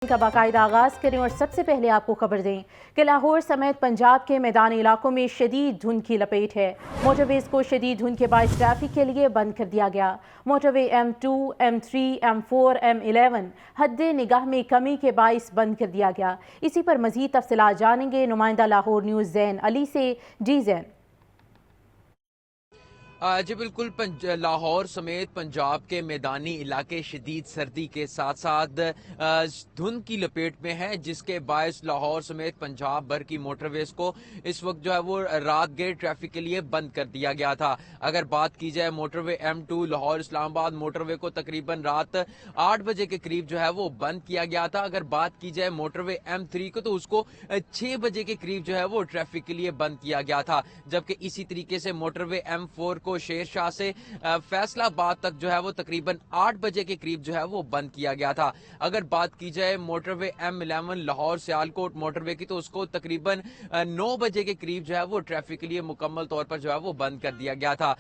کا باقاعدہ آغاز کریں اور سب سے پہلے آپ کو خبر دیں کہ لاہور سمیت پنجاب کے میدانی علاقوں میں شدید دھند کی لپیٹ ہے۔ موٹر ویز کو شدید دھند کے باعث ٹریفک کے لیے بند کر دیا گیا۔ موٹر وے M2، M3، M4، M11 حد نگاہ میں کمی کے باعث بند کر دیا گیا۔ اسی پر مزید تفصیلات جانیں گے نمائندہ لاہور نیوز زین علی سے۔ جی زین۔ جی بالکل، لاہور سمیت پنجاب کے میدانی علاقے شدید سردی کے ساتھ ساتھ دھند کی لپیٹ میں ہیں، جس کے باعث لاہور سمیت پنجاب بھر کی موٹر ویز کو اس وقت جو ہے وہ رات گیر ٹریفک کے لیے بند کر دیا گیا تھا۔ اگر بات کی جائے موٹر وے M2 لاہور اسلام آباد موٹر وے کو تقریباً رات 8 بجے کے قریب جو ہے وہ بند کیا گیا تھا۔ اگر بات کی جائے موٹر وے M3 کو تو اس کو 6 بجے کے قریب جو ہے وہ ٹریفک کے لیے بند کیا گیا تھا، جبکہ اسی طریقے سے موٹر وے M4 کو شیر شاہ سے فیصل آباد تک جو ہے وہ تقریباً 8 بجے کے قریب جو ہے وہ بند کیا گیا تھا۔ اگر بات کی جائے موٹر وے M11 لاہور سیالکوٹ موٹر وے کی تو اس کو تقریباً 9 بجے کے قریب جو ہے وہ ٹریفک کے لیے مکمل طور پر جو ہے وہ بند کر دیا گیا تھا۔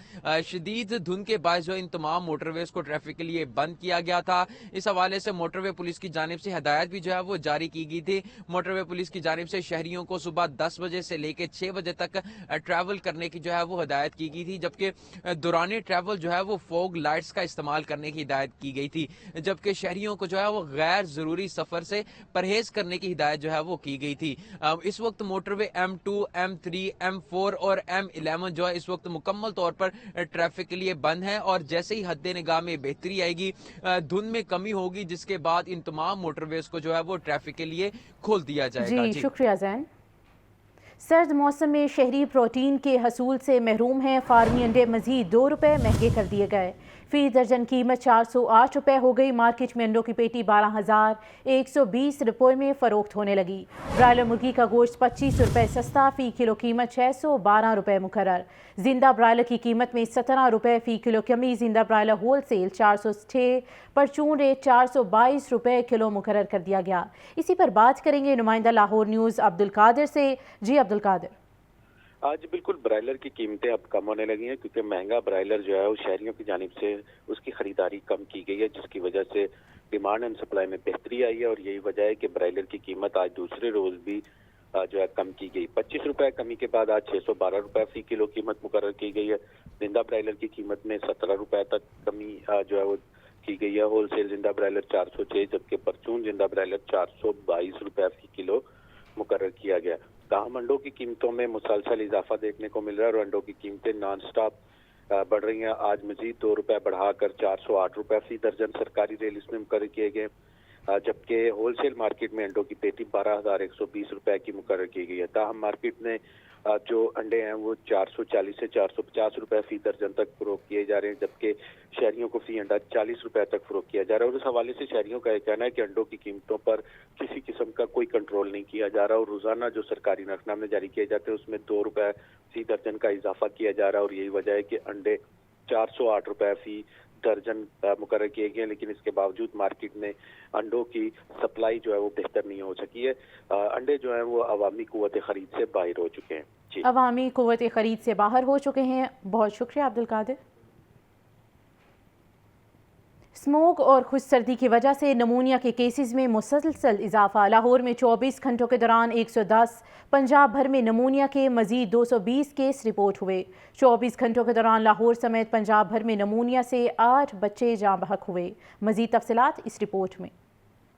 شدید دھند کے باعث جو ان تمام موٹر ویز کو ٹریفک کے لیے بند کیا گیا تھا۔ اس حوالے سے موٹر وے پولیس کی جانب سے ہدایت بھی جو ہے وہ جاری کی گئی تھی۔ موٹر وے پولیس کی جانب سے شہریوں کو صبح 10 بجے سے لے کے 6 بجے تک ٹریول کرنے کی جو ہے وہ ہدایت کی گئی تھی، جبکہ دوران ٹریول جو ہے وہ فوگ لائٹس کا استعمال کرنے کی ہدایت کی گئی تھی، جبکہ شہریوں کو جو ہے وہ غیر ضروری سفر سے پرہیز کرنے کی ہدایت جو ہے وہ کی گئی تھی۔ اس وقت موٹر وے M2، M3، M4 اور M11 جو ہے اس وقت مکمل طور پر ٹریفک کے لیے بند ہے، اور جیسے ہی حد نگاہ میں بہتری آئے گی، دھند میں کمی ہوگی، جس کے بعد ان تمام موٹر ویز کو جو ہے وہ ٹریفک کے لیے کھول دیا جائے گا۔ جی شکریہ زین۔ سرد موسم میں شہری پروٹین کے حصول سے محروم ہیں۔ فارمی انڈے مزید 2 روپے مہنگے کر دیے گئے۔ فی درجن قیمت 408 روپے ہو گئی۔ مارکیٹ میں انڈوں کی پیٹی 12,120 روپے میں فروخت ہونے لگی۔ برائلر مرغی کا گوشت 25 روپے سستا، فی کلو قیمت 612 روپے مقرر۔ زندہ برائلر کی قیمت میں 17 روپے فی کلو کمی۔ زندہ برائلر ہول سیل 406، پرچون ریٹ 422 روپے کلو مقرر کر دیا گیا۔ اسی پر بات کریں گے نمائندہ لاہور نیوز عبدالقادر سے۔ جی عبدالقادر۔ آج بالکل برائلر کی قیمتیں اب کم ہونے لگی ہیں، کیونکہ مہنگا برائلر جو ہے وہ شہریوں کی جانب سے اس کی خریداری کم کی گئی ہے، جس کی وجہ سے ڈیمانڈ اینڈ سپلائی میں بہتری آئی ہے، اور یہی وجہ ہے کہ برائلر کی قیمت آج دوسرے روز بھی جو ہے کم کی گئی۔ 25 روپے کمی کے بعد آج 612 روپے فی کلو قیمت مقرر کی گئی ہے۔ زندہ برائلر کی قیمت میں 17 روپے تک کمی جو ہے وہ کی گئی ہے۔ ہول سیل زندہ برائلر 406، جبکہ پرچون زندہ برائلر 422 روپے فی کلو مقرر کیا گیا۔ تاہم انڈوں کی قیمتوں میں مسلسل اضافہ دیکھنے کو مل رہا ہے، اور انڈوں کی قیمتیں نان سٹاپ بڑھ رہی ہیں۔ آج مزید 2 روپے بڑھا کر 408 روپے فی درجن سرکاری ریٹ لسٹ میں مقرر کیے گئے، جبکہ ہول سیل مارکیٹ میں انڈوں کی پیٹی 12,120 روپے کی مقرر کی گئی ہے۔ تاہم مارکیٹ میں جو انڈے ہیں وہ 440 سے 450 روپے فی درجن تک فروخت کیے جا رہے ہیں، جبکہ شہریوں کو فی انڈا 40 روپے تک فروخت کیا جا رہا ہے۔ اور اس حوالے سے شہریوں کا یہ کہنا ہے کہ انڈوں کی قیمتوں پر کسی قسم کا کوئی کنٹرول نہیں کیا جا رہا، اور روزانہ جو سرکاری نقطنامے جاری کیے جاتے ہیں اس میں 2 روپے فی درجن کا اضافہ کیا جا رہا ہے، اور یہی وجہ ہے کہ انڈے 408 روپے فی درجن مقرر کیے گئے، لیکن اس کے باوجود مارکیٹ میں انڈوں کی سپلائی جو ہے وہ بہتر نہیں ہو سکی ہے۔ انڈے جو ہیں وہ عوامی قوت خرید سے باہر ہو چکے ہیں۔ جی عوامی قوت خرید سے باہر ہو چکے ہیں۔ بہت شکریہ عبدالقادر۔ اسموگ اور خشک سردی کی وجہ سے نمونیا کے کیسز میں مسلسل اضافہ۔ لاہور میں 24 گھنٹوں کے دوران 110، پنجاب بھر میں نمونیا کے مزید 220 کیس رپورٹ ہوئے۔ 24 گھنٹوں کے دوران لاہور سمیت پنجاب بھر میں نمونیا سے 8 بچے جاں بحق ہوئے۔ مزید تفصیلات اس رپورٹ میں۔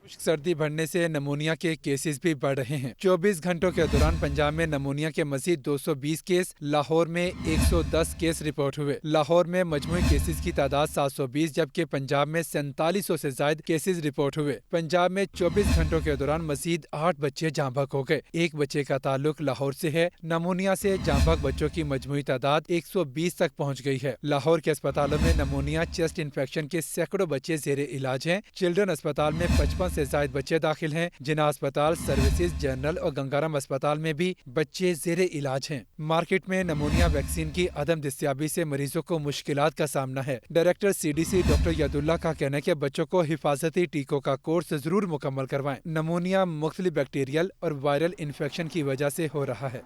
خشک سردی بڑھنے سے نمونیا کے کیسز بھی بڑھ رہے ہیں۔ 24 گھنٹوں کے دوران پنجاب میں نمونیا کے مزید 220 کیس، لاہور میں 110 کیس رپورٹ ہوئے۔ لاہور میں مجموعی کیسز کی تعداد 720، جبکہ پنجاب میں 4700 سے زائد کیسز رپورٹ ہوئے۔ پنجاب میں 24 گھنٹوں کے دوران مزید 8 بچے جاں بحق ہو گئے۔ ایک بچے کا تعلق لاہور سے ہے۔ نمونیا سے جاں بحق بچوں کی مجموعی تعداد 120 تک پہنچ گئی ہے۔ لاہور کے اسپتالوں میں نمونیا چیسٹ انفیکشن کے سینکڑوں بچے زیر علاج ہیں۔ چلڈرن اسپتال میں 55 سے زائد بچے داخل ہیں۔ جناح اسپتال، سروسز جنرل اور گنگارم اسپتال میں بھی بچے زیر علاج ہیں۔ مارکیٹ میں نمونیا ویکسین کی عدم دستیابی سے مریضوں کو مشکلات کا سامنا ہے۔ ڈائریکٹر CDC ڈاکٹر ید اللہ کا کہنا ہے کہ بچوں کو حفاظتی ٹیکوں کا کورس ضرور مکمل کروائیں۔ نمونیا مختلف بیکٹیریل اور وائرل انفیکشن کی وجہ سے ہو رہا ہے۔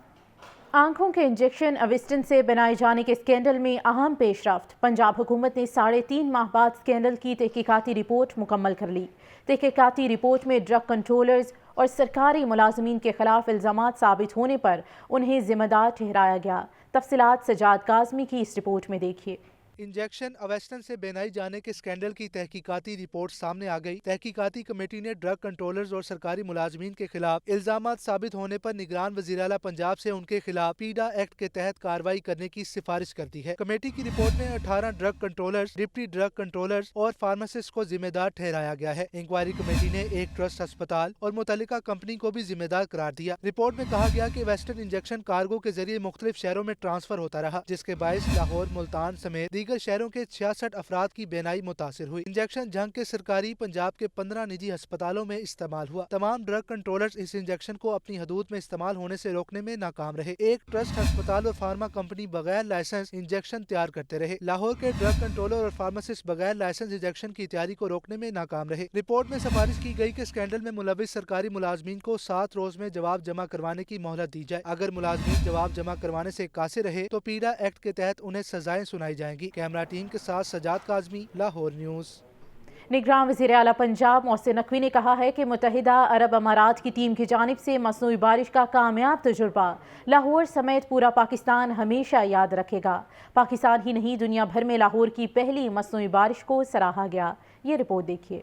آنکھوں کے انجیکشن اویسٹن سے بنائے جانے کے اسکینڈل میں اہم پیش رفت۔ پنجاب حکومت نے 3.5 ماہ بعد اسکینڈل کی تحقیقاتی رپورٹ مکمل کر لی۔ तहकीकाती रिपोर्ट में ड्रग कंट्रोलर्स और सरकारी मुलाजमीन के खिलाफ इल्ज़ामात साबित होने पर उन्हें जिम्मेदार ठहराया गया। तफसीलात सजाद काज़मी की इस रिपोर्ट में देखिए। इंजेक्शन अवेस्टन से बेनाई जाने के स्कैंडल की तहकीकाती रिपोर्ट सामने आ गई। तहकीकाती कमेटी ने ड्रग कंट्रोलर्स और सरकारी मुलाजमीन के खिलाफ इल्जामात साबित होने पर निगरान वज़ीर आला पंजाब से उनके खिलाफ पीडा एक्ट के तहत कार्रवाई करने की सिफारिश कर दी है। कमेटी की रिपोर्ट में 18 drug controllers, deputy drug controllers और फार्मासिस्ट को जिम्मेदार ठहराया गया है। इंक्वायरी कमेटी ने एक ट्रस्ट अस्पताल और मुतल्लिका कंपनी को भी जिम्मेदार करार दिया। रिपोर्ट में कहा गया कि वेस्टर्न इंजेक्शन कार्गो के जरिए मुख्तलिफ शहरों में ट्रांसफर होता रहा, जिसके बायस लाहौर, मुल्तान समेत दीगर शहरों के 66 अफराद की बेनाई मुतासिर हुई। इंजेक्शन जंग के सरकारी पंजाब के 15 निजी अस्पतालों में इस्तेमाल हुआ। तमाम ड्रग कंट्रोलर्स इस इंजेक्शन को अपनी हदूद में इस्तेमाल होने से रोकने में नाकाम रहे। एक ट्रस्ट अस्पताल और फार्मा कंपनी बगैर लाइसेंस इंजेक्शन तैयार करते रहे। लाहौर के ड्रग कंट्रोलर और फार्मासिस्ट बगैर लाइसेंस इंजेक्शन की तैयारी को रोकने में नाकाम रहे। रिपोर्ट में सिफारिश की गई कि स्कैंडल में मुलविस सरकारी मुलाजमीन को 7 रोज में जवाब जमा करवाने की मोहलत दी जाए। अगर मुलाजमीन जवाब जमा करवाने से कासिर रहे तो पीडा एक्ट के तहत उन्हें सजाएं सुनाई जाएंगी। कैमरा टीम के साथ सजाद काज़मी, लाहौर न्यूज़। निगरान वज़ीर आला पंजाब मोहसिन नकवी ने कहा है कि मुत्तहिदा अरब अमारात की टीम की जानिब से मसनूई बारिश का कामयाब तजुर्बा लाहौर समेत पूरा पाकिस्तान हमेशा याद रखेगा। पाकिस्तान ही नहीं, दुनिया भर में लाहौर की पहली मसनूई बारिश को सराहा गया। ये रिपोर्ट देखिए।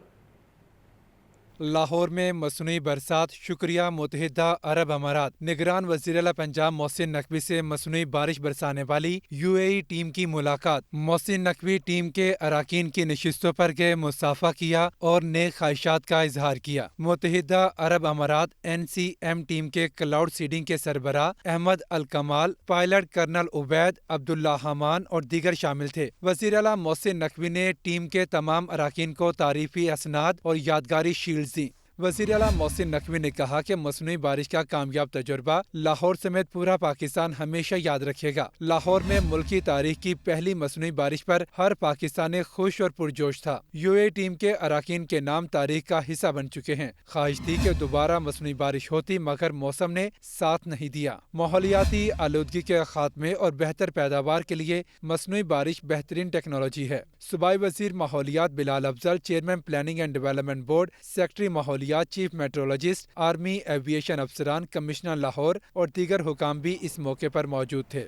लाहौर में मसनूई बरसात, शुक्रिया मुत्तहिदा अरब अमारात। निगरान वज़ीर आला पंजाब मोहसिन नकवी से मसनूई बारिश बरसाने वाली यूएई टीम की मुलाकात। मोहसिन नकवी टीम के अराकीन की नशिस्तों पर गए, मुसाफा किया और नेक ख्वाहिशात का इजहार किया। मुत्तहिदा अरब अमारात NCM टीम के क्लाउड सीडिंग के सरबराह अहमद अल कमाल, पायलट कर्नल उबैद, अब्दुल्ला हमान और दीगर शामिल थे। वज़ीर आला मोहसिन नकवी ने टीम के तमाम अराकीन को तारीफी असनाद और यादगारी शील्ड दी। वज़ीर आला मोहसिन नकवी ने कहा कि मसनूई बारिश का कामयाब तजुर्बा लाहौर समेत पूरा पाकिस्तान हमेशा याद रखेगा। लाहौर में मुल्की तारीख की पहली मसनूई बारिश पर हर पाकिस्तानी खुश और पुरजोश था। यूएई टीम के अराकीन के नाम तारीख का हिस्सा बन चुके हैं। ख्वाहिश थी कि दोबारा मसनूई बारिश होती, मगर मौसम ने साथ नहीं दिया। माहौलियाती आलूदगी के खात्मे और बेहतर पैदावार के लिए मसनूई बारिश बेहतरीन टेक्नोलॉजी है। सूबाई वज़ीर माहौलियात Bilal Afzal, chairman planning and development board, secretary माहौलियात, चीफ मेट्रोलॉजिस्ट, आर्मी एविएशन अफसरान, कमिश्नर लाहौर और दीगर हुकाम भी इस मौके पर मौजूद थे।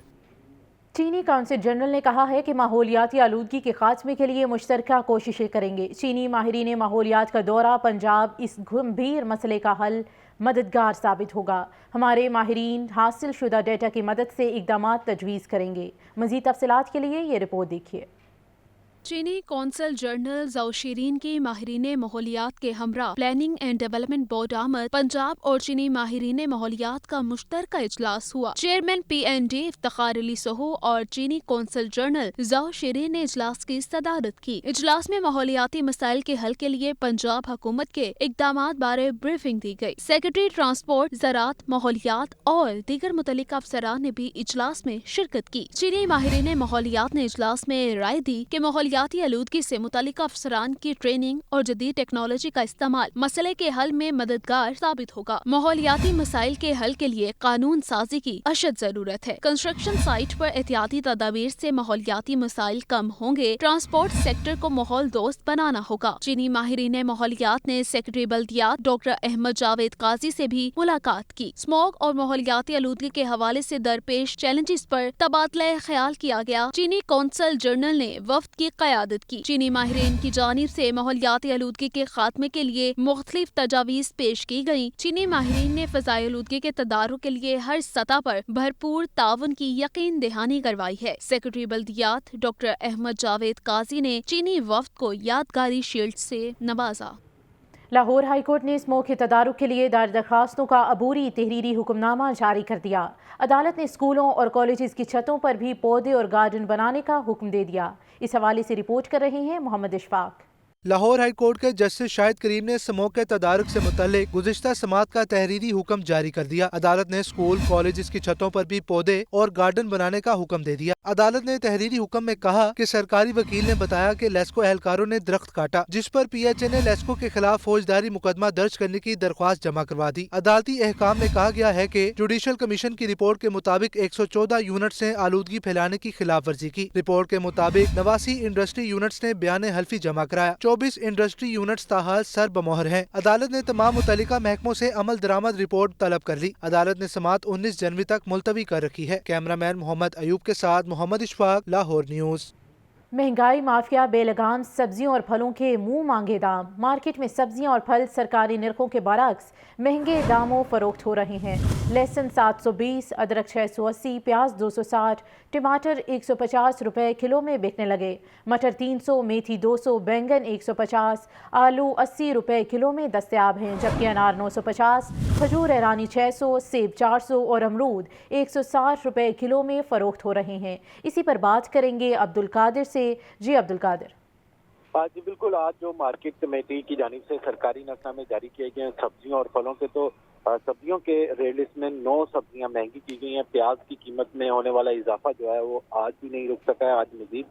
चीनी काउंसिल जनरल ने कहा है कि माहौलियाती आलूदगी के खात्मे के लिए मुश्तरका कोशिशें करेंगे। चीनी माहिरीन माहौलियात का दौरा पंजाब इस गंभीर मसले का हल मददगार साबित होगा। हमारे माहिरीन हासिल शुदा डेटा की मदद से इक़दामात तजवीज़ करेंगे। मज़ीद तफसीलात के लिए ये रिपोर्ट देखिए। चीनी कौंसल जनरल ज़ाओशिरीन की माहिरीन माहौलियात के हमरा प्लानिंग एंड डेवलपमेंट बोर्ड आमद पंजाब और चीनी माहिरीन माहौलियात का मुश्तरका इजलास हुआ। Chairman PND Iftikhar Ali Soho और चीनी कौंसल जनरल ज़ाओशिरीन ने इजलास की सदारत की। इजलास में माहौलियाती मसाइल के हल के लिए पंजाब हुकूमत के इक़दामात बारे ब्रीफिंग दी गई। सेक्रेटरी ट्रांसपोर्ट, ज़राअत, माहौलियात और दीगर मुतल्लिका अफसरान ने भी इजलास में शिरकत की। चीनी माहिरीन माहौलियात ने इजलास में राय दी कि माहौलियाती आलूदगी से मुतल्लिका अफसरान की ट्रेनिंग और जदीद टेक्नोलॉजी का इस्तेमाल मसले के हल में मददगार साबित होगा। माहौलियाती मसाइल के हल के लिए कानून साजी की अशद जरूरत है। कंस्ट्रक्शन साइट पर एहतियाती तदाबीर से माहौलियाती मसाइल कम होंगे। ट्रांसपोर्ट सेक्टर को माहौल दोस्त बनाना होगा। चीनी माहिरीन माहौलियात ने सेक्रेटरी बल्दियात डॉक्टर अहमद जावेद काजी से भी मुलाकात की। स्मॉग और माहौलियाती आलूदगी के हवाले से दरपेश चैलेंजेस पर तबादला ख्याल किया गया। चीनी कौंसल जनरल ने वफ्द की क़यादत की। चीनी माहिरीन की जानिब से माहौलियाती आलूदगी के खात्मे के लिए मुख्तलिफ तजावीज़ पेश की गयी। चीनी माहिरीन ने फ़ज़ाई आलूदगी के तदारुक के लिए हर सतह पर भरपूर ताउन की यकीन दहानी करवाई है। सेक्रेटरी बल्दियात डॉक्टर अहमद जावेद काजी ने चीनी वफ्द को यादगारी शील्ड से नवाजा। लाहौर हाई कोर्ट ने स्मोक के तदारुक के लिए दायर दरखास्तों का अबूरी तहरीरी हुक्मनामा जारी कर दिया। अदालत ने स्कूलों और कॉलेजेस की छतों पर भी पौधे और गार्डन बनाने का हुक्म दे दिया। इस हवाले से रिपोर्ट कर रहे हैं मोहम्मद इशफाक। लाहौर हाई कोर्ट के जस्टिस शाहिद करीम ने स्मोक के तदारुक से मुतल्लिक गुज़िश्ता समात का तहरीरी हुक्म जारी कर दिया। अदालत ने स्कूल कॉलेज की छतों पर भी पौधे और गार्डन बनाने का हुक्म दे दिया। अदालत ने तहरीरी हुक्म में कहा कि सरकारी वकील ने बताया कि लेस्को एहलकारों ने दरख्त काटा, जिस पर PHA ने लेस्को के खिलाफ फौजदारी मुकदमा दर्ज करने की दरख्वास्त जमा करवा दी। अदालती अहकाम में कहा गया है कि जुडिशल कमीशन की रिपोर्ट के मुताबिक 114 यूनिट्स ने आलूदगी फैलाने की खिलाफ वर्जी की। रिपोर्ट के मुताबिक 89 इंडस्ट्री यूनिट्स ने बयान हल्फी जमा कराया। 24 इंडस्ट्री यूनिट्स ताहाल सर बमोहर हैं। अदालत ने तमाम मुतल्लिका महकमों से अमल दरामद रिपोर्ट तलब कर ली। अदालत ने समाअत 19 जनवरी तक मुलतवी कर रखी है। कैमरामैन मोहम्मद अयूब के साथ मोहम्मद इशफाक, लाहौर न्यूज़। महंगाई माफिया बेलगाम सब्जियों और फलों के मुंह मांगे दाम। मार्केट में सब्जियां और फल सरकारी निर्खों के बरक्स महंगे दामों फरोख्त हो रहे हैं। लहसुन 720, अदरक 680, प्याज 260, टमाटर 150 रुपए किलो में बिकने लगे। मटर 300, मेथी 200, बैंगन 150, आलू 80 रुपए किलो में दस्तयाब हैं, जबकि अनार 950, खजूर ईरानी 600, सेब 400 और अमरूद 160 रुपए किलो में फरोख्त हो रहे हैं। इसी पर बात करेंगे अब्दुल कादिर से। जी अब्दुल कादिर। जी बिल्कुल, आज जो मार्केट कमेटी की जानिब से सरकारी नक्शनामे जारी किए गए हैं सब्जियों और फलों के, तो सब्जियों के रेट लिस्ट में 9 सब्जियां महंगी की गई हैं। प्याज की कीमत में होने वाला इजाफा जो है वो आज भी नहीं रुक सका है। आज मजीद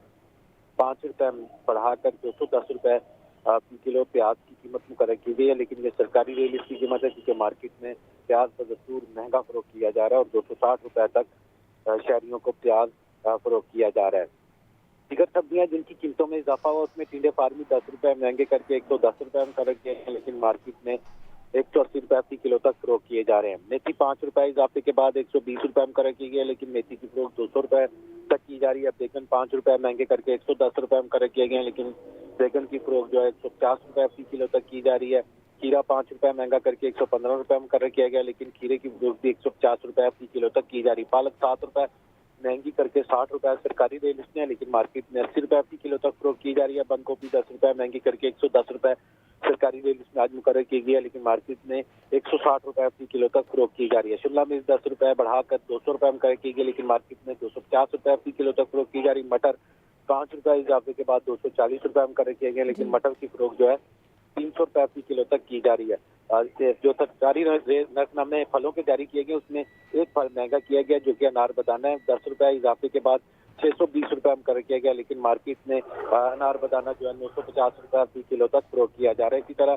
5 रुपए बढ़ाकर 210 रुपए किलो प्याज की कीमत मुकर्रर की गई है, लेकिन ये सरकारी रेट लिस्ट की कीमत है क्योंकि मार्केट में प्याज बदस्तूर महंगा फरोख्त किया जा रहा है और 260 रुपए तक शहरियों को प्याज फरोख्त किया जा रहा है। दीगर सब्जियां जिनकी कीमतों में इजाफा हुआ उसमें टिंडे फार्मी 10 रुपए महंगे करके 110 रुपए में फर्क किए हैं, लेकिन मार्केट में 180 रुपए प्रति किलो तक फरोख्त किए जा रहे हैं। मेथी 5 रुपए इजाफे के बाद 120 रुपए में फर्क की गई है, लेकिन मेथी की फरोख्त 200 रुपए तक की जा रही है। बैगन 5 रुपए महंगे करके 110 रुपए में फर्क किए गए हैं, लेकिन बैगन की फरोख्त जो है 150 रुपए प्रति किलो तक की जा रही है। खीरा 5 रुपए महंगा करके 115 रुपए में फर्क किया गया, लेकिन खीरे की फरोख्त भी 150 रुपए प्रति किलो तक की जा रही है। पालक 7 रुपए महंगी करके 60 रुपए सरकारी रेट लिस्ट है, लेकिन मार्केट में 80 रुपए प्रति किलो तक फरोख्त की जा रही है। बंद गोभी 10 रुपए महंगी करके 110 रुपए सरकारी रेट लिस्ट में आज मुकर्रर की गई है, लेकिन मार्केट में 160 रुपए प्रति किलो तक फरोख्त की जा रही है। शिमला मिर्च 10 रुपए बढ़ाकर 200 रुपए में मुकर्रर की गई, लेकिन मार्केट में 250 रुपए प्रति किलो तक फरोख्त की जा रही है। मटर 5 रुपए इजाफे के बाद 240 रुपए में मुकर्रर किए गए, लेकिन मटर की फरोख्त जो है 300 रुपए प्रति किलो तक की जा रही है। जो सरकारी नक्शनामे फलों के जारी किए गए उसमें एक फल महंगा किया गया जो कि अनार बदाना है। 10 रुपए इजाफे के बाद 620 रुपए में मुकर्रर किया गया, लेकिन मार्केट में अनार बदाना जो है 950 रुपए प्रति किलो तक फरोख्त किया जा रहा है। इसी तरह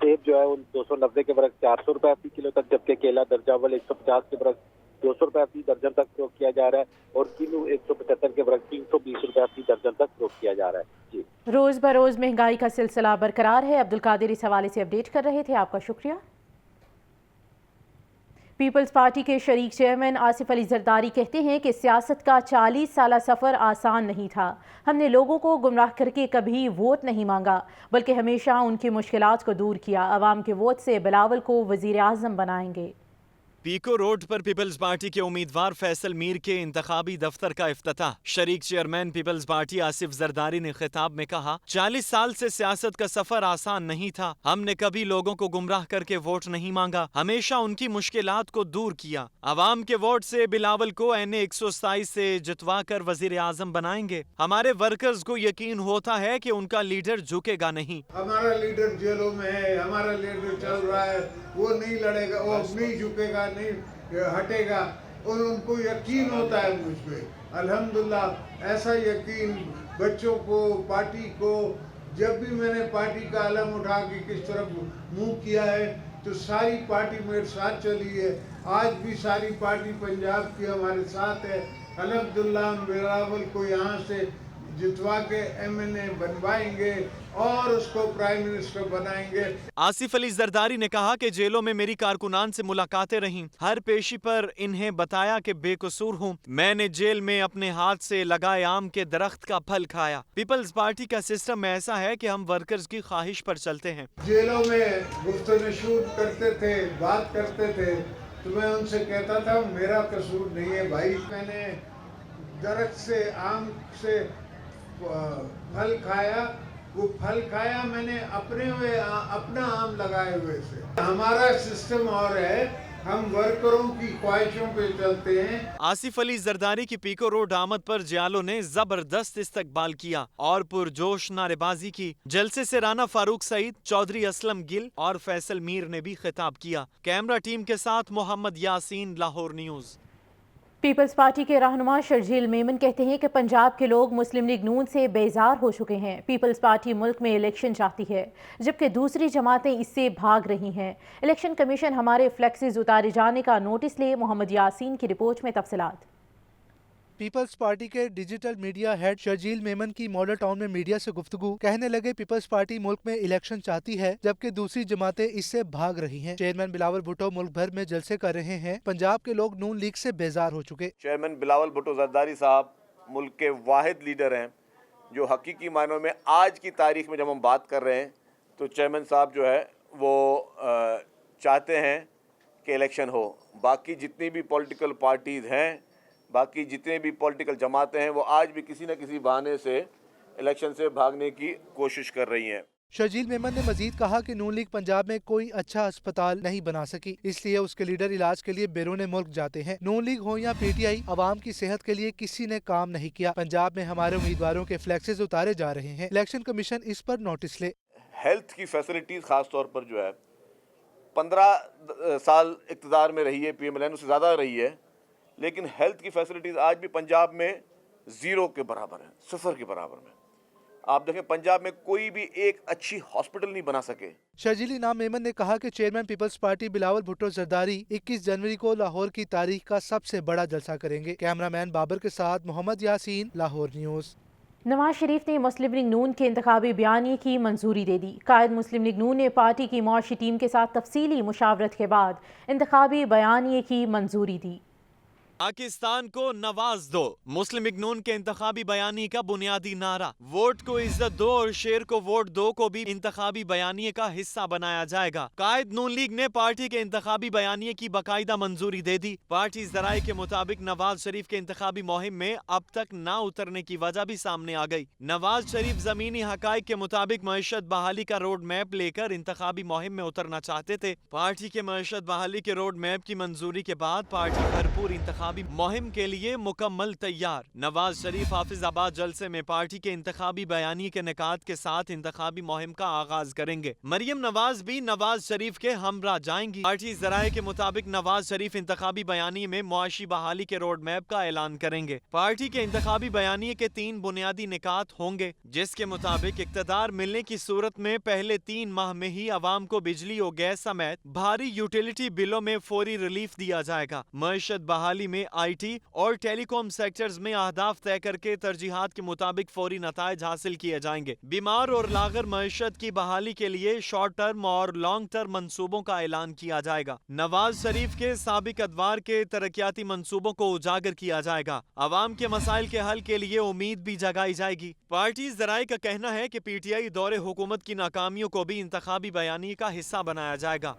सेब जो है उन 290 के बरक 400 रुपए प्रति किलो तक, जबकि केला दर्जा अव्वल 150 के बरक 200 रुपए प्रति दर्जन तक फरोख्त किया जा रहा है और किलो 175 के बरक 320 रुपए प्रति दर्जन तक फरोख्त किया जा रहा है। जी, रोज बरोज महंगाई का सिलसिला बरकरार है। अब्दुल कादिर इस हवाले से अपडेट कर रहे थे, आपका शुक्रिया। पीपल्स पार्टी के शरीक चेयरमैन आसिफ अली जरदारी कहते हैं कि सियासत का 40 साला सफ़र आसान नहीं था। हमने लोगों को गुमराह करके कभी वोट नहीं मांगा, बल्कि हमेशा उनकी मुश्किलात को दूर किया। अवाम के वोट से बिलावल को वज़ीर आज़म बनाएंगे। पीको रोड पर पीपल्स पार्टी के उम्मीदवार फैसल मीर के इंतखाबी दफ्तर का इफ्तिताह। शरीक chairman Peoples Party Asif Zardari ने खिताब में कहा, 40 साल से सियासत का सफर आसान नहीं था। हमने कभी लोगों को गुमराह करके वोट नहीं मांगा, हमेशा उनकी मुश्किलात को दूर किया। अवाम के वोट से बिलावल को NA 127 से जितवा कर वजीर आजम बनाएंगे। हमारे वर्कर्स को यकीन होता है कि उनका लीडर झुकेगा नहीं। हमारा लीडर जेलों में है, हमारा लीडर चल रहा है, वो नहीं लड़ेगा, वो नहीं झुकेगा, नहीं हटेगा और उनको यकीन होता है मुझ पे। अल्हम्दुलिल्लाह ऐसा यकीन बच्चों को, पार्टी को, जब भी मैंने पार्टी का अलम उठा के किस तरफ मुंह किया है तो सारी पार्टी मेरे साथ चली है। आज भी सारी पार्टी पंजाब की हमारे साथ है। अल्हम्दुलिल्लाह हम बिलावल को यहाँ से जितवा के MNA बनवाएंगे और उसको प्राइम मिनिस्टर बनाएंगे। आसिफ अली जरदारी ने कहा कि जेलों में मेरी कारकुनान से मुलाकातें रहीं, हर पेशी पर इन्हें बताया कि बेकसूर हूँ। मैंने जेल में अपने हाथ से लगाए आम के दरख्त का फल खाया। पीपल्स पार्टी का सिस्टम ऐसा है कि हम वर्कर्स की ख्वाहिश पर चलते हैं। जेलों में गुफ्तगू करते थे, बात करते थे तो मैं उनसे कहता था मेरा कसूर नहीं है भाई, मैंने दरख्त से आम से फल खाया, वो फल खाया मैंने अपना आम लगाए हुए से। हमारा सिस्टम और है, हम वर्करों की ख्वाहिशों पे चलते हैं। आसिफ अली जरदारी की पीको रोड आमद पर जियालों ने जबरदस्त इस्तकबाल किया और पुरजोश नारेबाजी की। जलसे से राना फारूक सईद, चौधरी असलम गिल और फैसल मीर ने भी खिताब किया। कैमरा टीम के साथ Mohammad Yasin, Lahore news. Peoples Party के रहनुमा शर्जील मेमन कहते हैं कि पंजाब के लोग मुस्लिम लीग नून से बेजार हो चुके हैं। पीपल्स पार्टी मुल्क में इलेक्शन चाहती है, जबकि दूसरी जमातें इससे भाग रही हैं। इलेक्शन कमीशन हमारे फ्लेक्सेस उतारे जाने का नोटिस ले। मोहम्मद यासीन की रिपोर्ट में तफसीलात। पीपल्स पार्टी के digital media head Sharjeel Memon की मॉडल टाउन में मीडिया से गुफ्तगू, कहने लगे पीपल्स पार्टी मुल्क में इलेक्शन चाहती है जबकि दूसरी जमातें इससे भाग रही हैं। चेयरमैन बिलावल भुट्टो मुल्क भर में जलसे कर रहे हैं। पंजाब के लोग नून लीग से बेजार हो चुके। चेयरमैन बिलावल भुट्टो जरदारी साहब मुल्क के वाहिद लीडर हैं जो हकीकी मायनों में आज की तारीख में जब हम बात कर रहे हैं तो चेयरमैन साहब जो है वो चाहते हैं कि इलेक्शन हो। बाकी जितनी भी पॉलिटिकल पार्टीज़ हैं, बाकी जितने भी पॉलिटिकल जमातें हैं, वो आज भी किसी न किसी बहाने से इलेक्शन से भागने की कोशिश कर रही हैं। शर्जील मेमन ने मजीद कहा कि नून लीग पंजाब में कोई अच्छा अस्पताल नहीं बना सकी, इसलिए उसके लीडर इलाज के लिए बैरून मुल्क जाते हैं। नून लीग हो या पीटीआई, आवाम की सेहत के लिए किसी ने काम नहीं किया। पंजाब में हमारे उम्मीदवारों के फ्लैक्सेस उतारे जा रहे हैं। इलेक्शन कमीशन इस पर नोटिस ले। हेल्थ की फैसिलिटीज़ ख़ास तौर पर जो है 15 साल इक़्तिदार में रही है PMLN, उससे ज़्यादा रही है, लेकिन हेल्थ की फैसिलिटीज़ आज भी पंजाब में ज़ीरो के बराबर है, 0 के बराबर में। आप देखें पंजाब में कोई भी एक अच्छी हॉस्पिटल नहीं बना सके। शर्जील इनाम मेमन ने कहा कि chairman Peoples Party Bilawal Bhutto Zardari 21 जनवरी को लाहौर की तारीख का सबसे बड़ा जलसा करेंगे। कैमरामैन बाबर के साथ मोहम्मद यासीन, लाहौर न्यूज़। नवाज शरीफ ने मुस्लिम लीग नून के इंतखाबी बयानी की मंजूरी दे दी। कायद मुस्लिम लीग नून ने पार्टी की मुआशी टीम के साथ तफसीली मुशावरत के बाद इंतखाबी बयानी की मंजूरी दी। पाकिस्तान को नवाज दो, मुस्लिम लीग नून के इंतखाबी बयानी का बुनियादी नारा। वोट को इज्जत दो और शेर को वोट दो को भी इंतखाबी बयानी का हिस्सा बनाया जाएगा। कायद नून लीग ने पार्टी के इंतखाबी बयानी की बाकायदा मंजूरी दे दी। पार्टी ज़राए के मुताबिक नवाज शरीफ के इंतखाबी मुहिम में अब तक ना उतरने की वजह भी सामने आ गई। नवाज शरीफ जमीनी हकाइक के मुताबिक मईशत बहाली का रोड मैप लेकर इंतखाबी मुहिम में उतरना चाहते थे। पार्टी के मईशत बहाली के रोड मैप की मंजूरी के बाद पार्टी भरपूर इंतखाबी मुहिम के लिए मुकम्मल तैयार। नवाज शरीफ हाफिजाबाद जलसे में पार्टी के इंतखाबी बयानी के निकात के साथ इंतखाबी मुहिम का आगाज करेंगे। मरियम नवाज भी नवाज शरीफ के हमरा जाएंगी। पार्टी ज़राए के मुताबिक नवाज शरीफ इंतखाबी बयानी में मुआशी बहाली के रोड मैप का ऐलान करेंगे। पार्टी के इंतखाबी बयानी के 3 बुनियादी निकात होंगे, जिसके मुताबिक इक़्तिदार मिलने की सूरत में पहले 3 माह में ही अवाम को बिजली और गैस समेत भारी यूटिलिटी बिलों में फौरी रिलीफ दिया जाएगा। मईशत बहाली में IT और टेलीकॉम सेक्टर्स में अहदाफ तय करके तरजीहात के मुताबिक फौरी नताइज हासिल किए जाएंगे। बीमार और लागर मईशत की बहाली के लिए शॉर्ट टर्म और लॉन्ग टर्म मंसूबों का ऐलान किया जाएगा। नवाज शरीफ के साबिक अदवार के तरक्याती मंसूबों को उजागर किया जाएगा। अवाम के मसाइल के हल के लिए उम्मीद भी जगाई जाएगी। पार्टी ज़राए का कहना है कि PTI दौरे हुकूमत की नाकामियों को भी इंतखाबी बयानी का हिस्सा बनाया जाएगा।